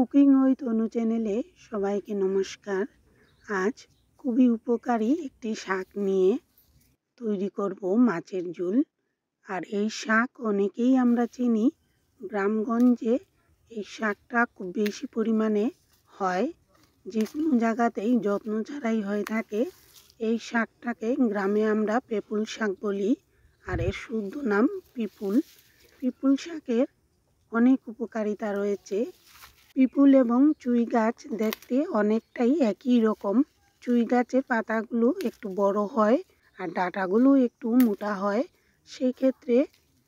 Cooking with অনু চ্যানেলে সবাইকে নমস্কার। আজ খুবই উপকারী একটি শাক নিয়ে তৈরি করব মাছের ঝোল। আর এই শাক অনেকেই আমরা চিনি, গ্রামগঞ্জে এই শাকটা খুব বেশি পরিমাণে হয়, যে কোনো জায়গাতেই যত্ন ছাড়াই হয়ে থাকে। এই শাকটাকে গ্রামে আমরা পেপুল শাক বলি, আর এর শুদ্ধ নাম পিপুল। পিপুল শাকের অনেক উপকারিতা রয়েছে। পিপুল এবং চুই গাছ দেখতে অনেকটাই একই রকম। চুই গাছের পাতাগুলো একটু বড় হয় আর ডাঁটাগুলো একটু মোটা হয়। সেই ক্ষেত্রে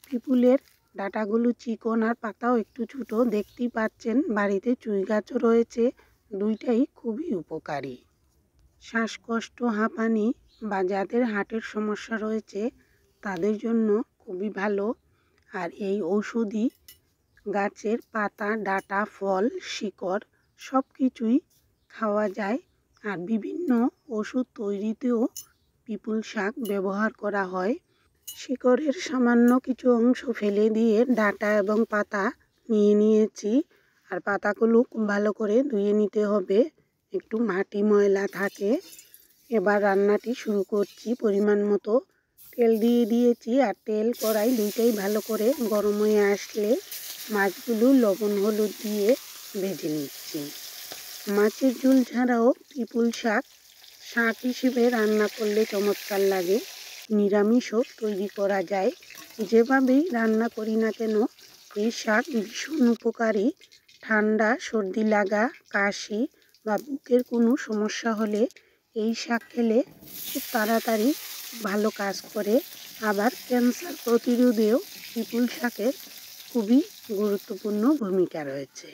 পিপুলের ডাঁটাগুলো চিকন আর পাতাও একটু ছোটো। দেখতেই পাচ্ছেন বাড়িতে চুই গাছও রয়েছে, দুইটাই খুবই উপকারী। শ্বাসকষ্ট, হাঁপানি বা যাদের হার্টের সমস্যা রয়েছে তাদের জন্য খুবই ভালো। আর এই ঔষধি গাছের পাতা, ডাঁটা, ফল, শিকড় সব কিছুই খাওয়া যায়। আর বিভিন্ন ওষুধ তৈরিতেও পিপুল শাক ব্যবহার করা হয়। শিকড়ের সামান্য কিছু অংশ ফেলে দিয়ে ডাঁটা এবং পাতা নিয়ে নিয়েছি। আর পাতাগুলো খুব ভালো করে ধুয়ে নিতে হবে, একটু মাটি ময়লা থাকে। এবার রান্নাটি শুরু করছি। পরিমাণ মতো তেল দিয়ে দিয়েছি, আর তেল কড়াই দুইটাই ভালো করে গরম হয়ে আসলে মাছগুলো লবণ হলুদ দিয়ে ভেজে নিচ্ছি। মাছের ঝোল ছাড়াও পিপুল শাক শাক হিসেবে রান্না করলে চমৎকার লাগে। নিরামিষও তৈরি করা যায়। যেভাবেই রান্না করি না কেন এই শাক ভীষণ উপকারী। ঠান্ডা, সর্দি লাগা, কাশি বা বুকের কোনো সমস্যা হলে এই শাক খেলে খুব তাড়াতাড়ি ভালো কাজ করে। আবার ক্যান্সার প্রতিরোধেও পিপুল শাকের খুবই গুরুত্বপূর্ণ ভূমিকা রয়েছে।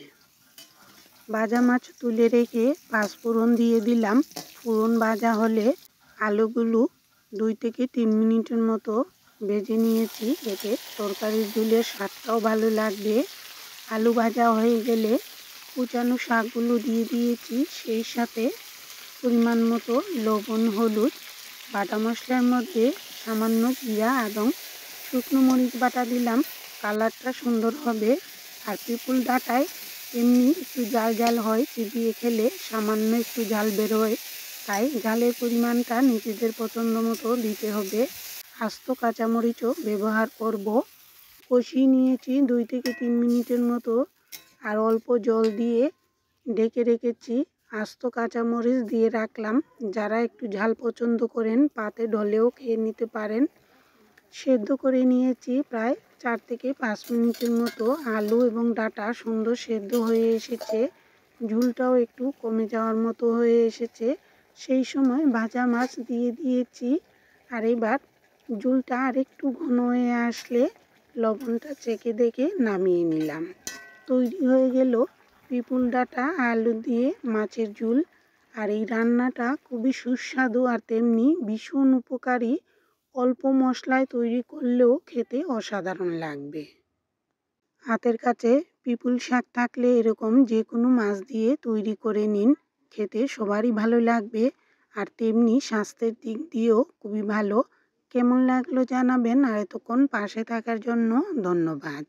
ভাজা মাছ তুলে রেখে পাঁচফোড়ন দিয়ে দিলাম। ফোড়ন ভাজা হলে আলুগুলো 2 থেকে 3 মিনিটের মতো ভেজে নিয়েছি, এতে তরকারির ঝোলের স্বাদটাও ভালো লাগবে। আলু ভাজা হয়ে গেলে কুচানো শাকগুলো দিয়ে দিয়েছি, সেই সাথে পরিমাণ মতো লবণ, হলুদ, বাটা মশলার মধ্যে সামান্য জিরা এবং শুকনো মরিচ বাটা দিলাম, কালারটা সুন্দর হবে। আর পিপুল ডাঁটায় এমনি একটু ঝাল ঝাল হয়, চিবিয়ে খেলে সামান্য একটু ঝাল বেরোয়, তাই ঝালের পরিমাণটা নিজেদের পছন্দ মতো দিতে হবে। আস্ত কাঁচামরিচও ব্যবহার করব। কষিয়ে নিয়েছি 2 থেকে 3 মিনিটের মতো, আর অল্প জল দিয়ে ঢেকে রেখেছি। আস্ত কাঁচামরিচ দিয়ে রাখলাম। যারা একটু ঝাল পছন্দ করেন পাতে ঢলেও খেয়ে নিতে পারেন। সেদ্ধ করে নিয়েছি প্রায় 4 থেকে 5 মিনিটের মতো। আলু এবং ডাঁটা সুন্দর সেদ্ধ হয়ে এসেছে, ঝোলটাও একটু কমে যাওয়ার মতো হয়ে এসেছে। সেই সময় ভাজা মাছ দিয়ে দিয়েছি। আর এবার ঝোলটা আর একটু ঘন হয়ে আসলে লবণটা চেখে দেখে নামিয়ে নিলাম। তৈরি হয়ে গেল পিপুল ডাঁটা আলু দিয়ে মাছের ঝোল। আর এই রান্নাটা খুবই সুস্বাদু আর তেমনি ভীষণ উপকারী। অল্প মশলায় তৈরি করলেও খেতে অসাধারণ লাগবে। হাতের কাছে পিপুল শাক থাকলে এরকম যে কোনো মাছ দিয়ে তৈরি করে নিন, খেতে সবারই ভালো লাগবে। আর তেমনি স্বাস্থ্যের দিক দিয়েও খুবই ভালো। কেমন লাগলো জানাবেন, আর এতক্ষণ পাশে থাকার জন্য ধন্যবাদ।